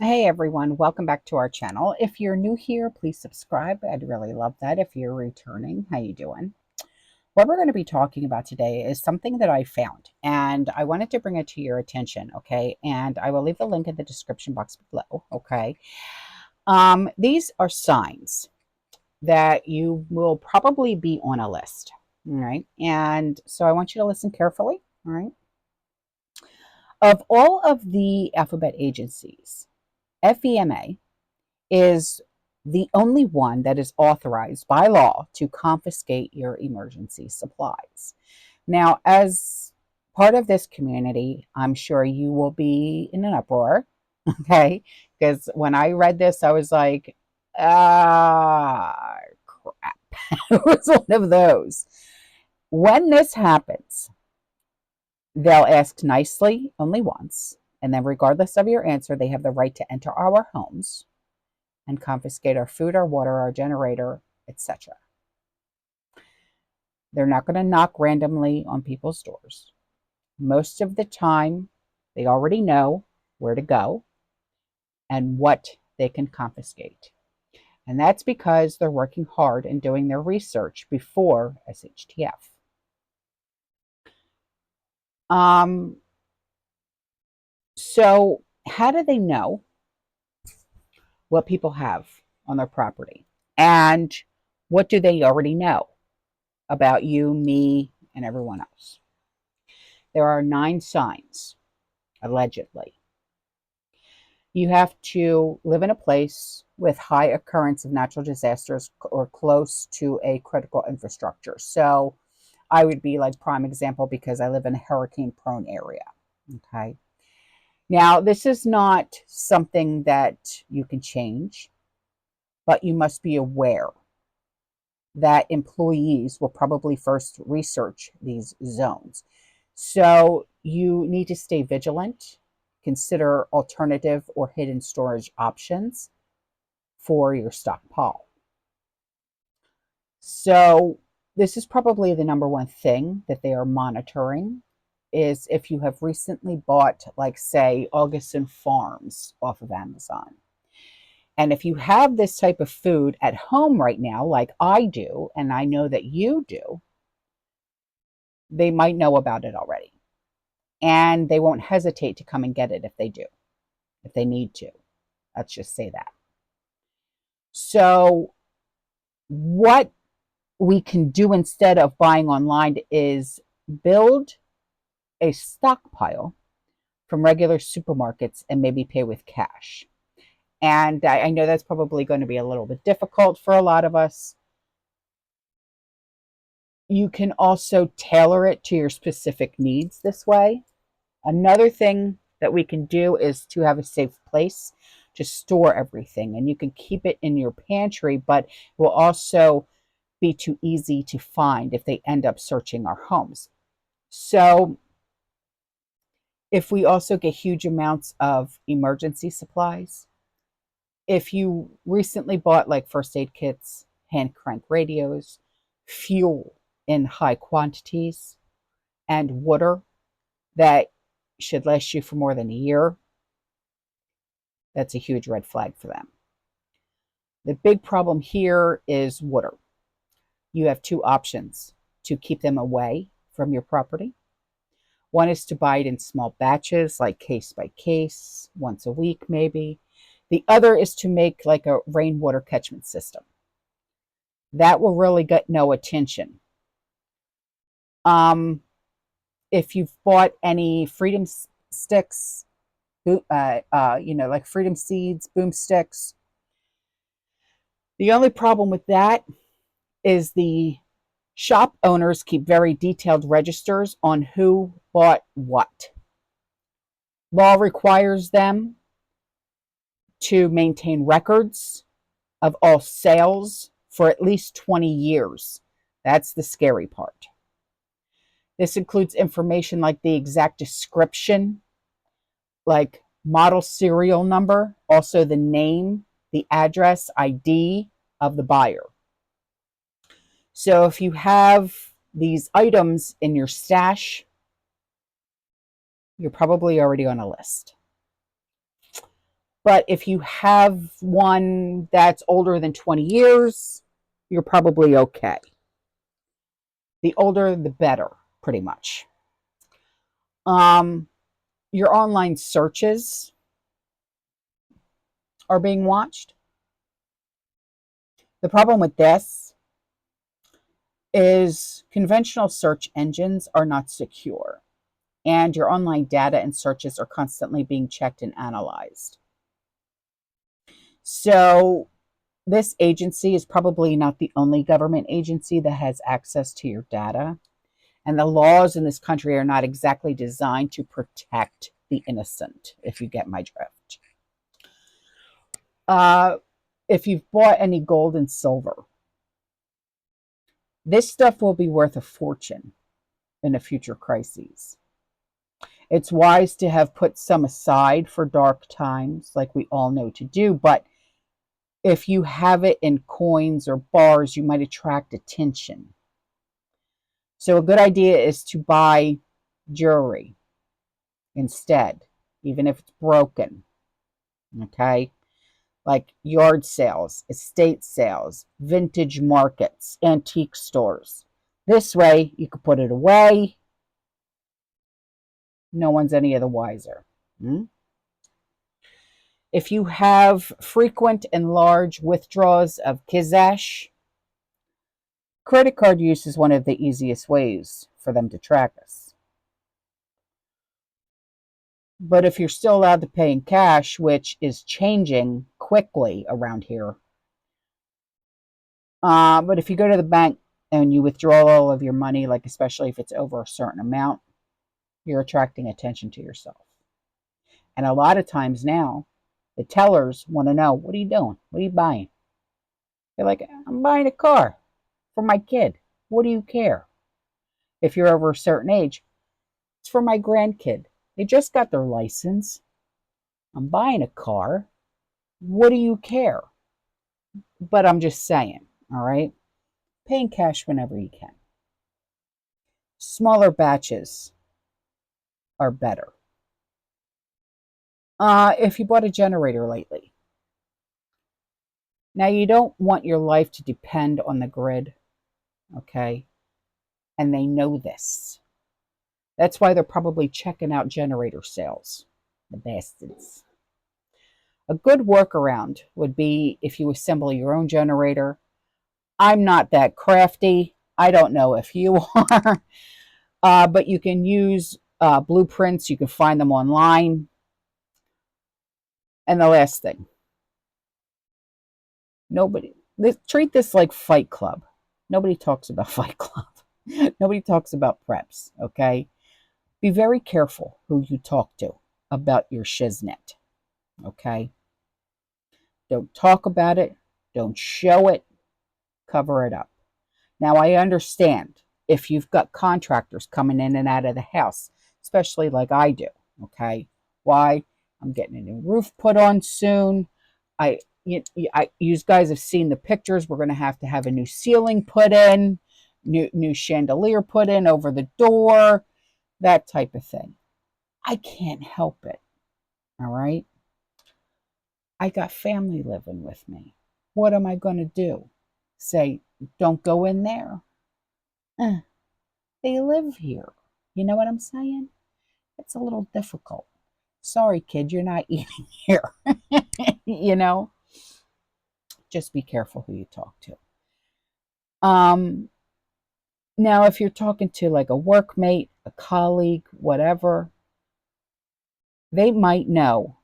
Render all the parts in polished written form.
Hey everyone, welcome back to our channel. If you're new here, please subscribe. I'd really love that. If you're returning, how you doing? What we're going to be talking about today is something that I found and I wanted to bring it to your attention, okay? And I will leave the link in the description box below, okay? These are signs that you will probably be on a list, all right? And so I want you to listen carefully, all right? Of all of the alphabet agencies, FEMA is the only one that is authorized by law to confiscate your emergency supplies. Now, as part of this community, I'm sure you will be in an uproar, okay? Because when I read this, I was like, crap. It was one of those. When this happens, they'll ask nicely only once, and then, regardless of your answer, they have the right to enter our homes and confiscate our food, our water, our generator, etc. They're not going to knock randomly on people's doors. Most of the time, they already know where to go and what they can confiscate. And that's because they're working hard and doing their research before SHTF. Um, so, how do they know what people have on their property? And what do they already know about you, me, and everyone else? There are 9 signs, allegedly. You have to live in a place with high occurrence of natural disasters or close to a critical infrastructure. So I would be like prime example because I live in a hurricane prone area. Okay. Now, this is not something that you can change, but you must be aware that employees will probably first research these zones. So you need to stay vigilant, consider alternative or hidden storage options for your stockpile. So this is probably the number one thing that they are monitoring is if you have recently bought, like, say, Augustin Farms off of Amazon. And if you have this type of food at home right now, like I do, and I know that you do, they might know about it already. And they won't hesitate to come and get it if they do, if they need to. Let's just say that. So, what we can do instead of buying online is build a stockpile from regular supermarkets and maybe pay with cash. And I know that's probably going to be a little bit difficult for a lot of us. You can also tailor it to your specific needs this way. Another thing that we can do is to have a safe place to store everything. And you can keep it in your pantry, but it will also be too easy to find if they end up searching our homes. So if we also get huge amounts of emergency supplies, if you recently bought like first aid kits, hand crank radios, fuel in high quantities, and water that should last you for more than a year, that's a huge red flag for them. The big problem here is water. You have 2 options to keep them away from your property. One is to buy it in small batches, like case by case, once a week maybe. The other is to make like a rainwater catchment system. That will really get no attention. Um, if you've bought any freedom sticks, like freedom seeds, boomsticks, the only problem with that is the shop owners keep very detailed registers on who bought what. Law requires them to maintain records of all sales for at least 20 years. That's the scary part. This includes information like the exact description, like model serial number, also the name, the address, ID of the buyer. So if you have these items in your stash, you're probably already on a list. But if you have one that's older than 20 years, you're probably okay. The older, the better, pretty much. Your online searches are being watched. The problem with this is conventional search engines are not secure, and your online data and searches are constantly being checked and analyzed. So this agency is probably not the only government agency that has access to your data. And the laws in this country are not exactly designed to protect the innocent, if you get my drift. If you've bought any gold and silver, this stuff will be worth a fortune in a future crisis. It's wise to have put some aside for dark times, like we all know to do, but if you have it in coins or bars, you might attract attention. So a good idea is to buy jewelry instead, even if it's broken. Okay? Like yard sales, estate sales, vintage markets, antique stores. This way, you can put it away. No one's any of the wiser. If you have frequent and large withdrawals of cash, credit card use is one of the easiest ways for them to track us. But if you're still allowed to pay in cash, which is changing quickly around here, but if you go to the bank and you withdraw all of your money, like especially if it's over a certain amount, you're attracting attention to yourself. And a lot of times now, the tellers want to know, what are you doing? What are you buying? They're like, I'm buying a car for my kid. What do you care? If you're over a certain age, it's for my grandkid. They just got their license. I'm buying a car. What do you care? But I'm just saying, all right? Pay in cash whenever you can. Smaller batches are better. If you bought a generator lately, now you don't want your life to depend on the grid, okay? And they know this. That's why they're probably checking out generator sales, the bastards. A good workaround would be if you assemble your own generator. I'm not that crafty. I don't know if you are, but you can use blueprints. You can find them online. And the last thing, treat this like Fight Club. Nobody talks about Fight Club. Nobody talks about preps, okay? Be very careful who you talk to about your shiznit, okay? Don't talk about it. Don't show it. Cover it up. Now, I understand if you've got contractors coming in and out of the house, especially like I do, okay? Why? I'm getting a new roof put on soon. You guys have seen the pictures. We're going to have a new ceiling put in, new chandelier put in over the door, that type of thing. I can't help it, all right? I got family living with me. What am I going to do? Say, don't go in there? They live here. You know what I'm saying? It's a little difficult. Sorry, kid, you're not eating here. You know? Just be careful who you talk to. Now, if you're talking to like a workmate, a colleague, whatever, they might know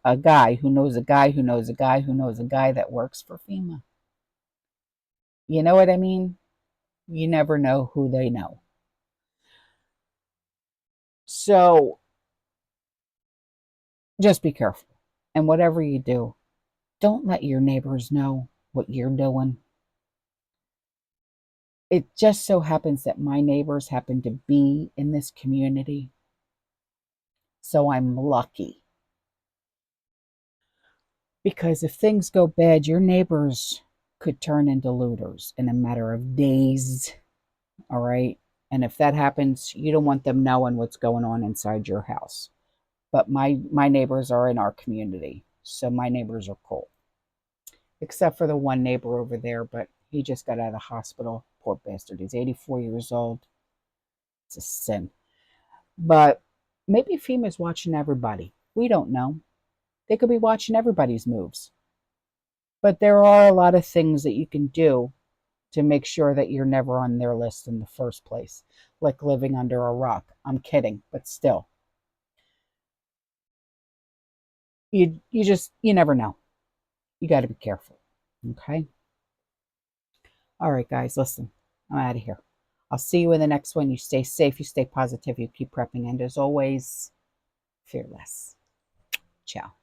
a guy who knows a guy who knows a guy who knows a guy that works for FEMA. You know what I mean? You never know who they know. So just be careful. And whatever you do, don't let your neighbors know what you're doing. It just so happens that my neighbors happen to be in this community. So I'm lucky. Because if things go bad, your neighbors could turn into looters in a matter of days. All right? And if that happens, you don't want them knowing what's going on inside your house. But my neighbors are in our community. So my neighbors are cool, except for the one neighbor over there, but he just got out of the hospital. Poor bastard. He's 84 years old. It's a sin. But maybe FEMA's watching everybody. We don't know. They could be watching everybody's moves. But there are a lot of things that you can do to make sure that you're never on their list in the first place, like living under a rock. I'm kidding, but still. You never know. You got to be careful. Okay? All right, guys, listen. I'm out of here. I'll see you in the next one. You stay safe, you stay positive, you keep prepping, and as always, fearless. Ciao.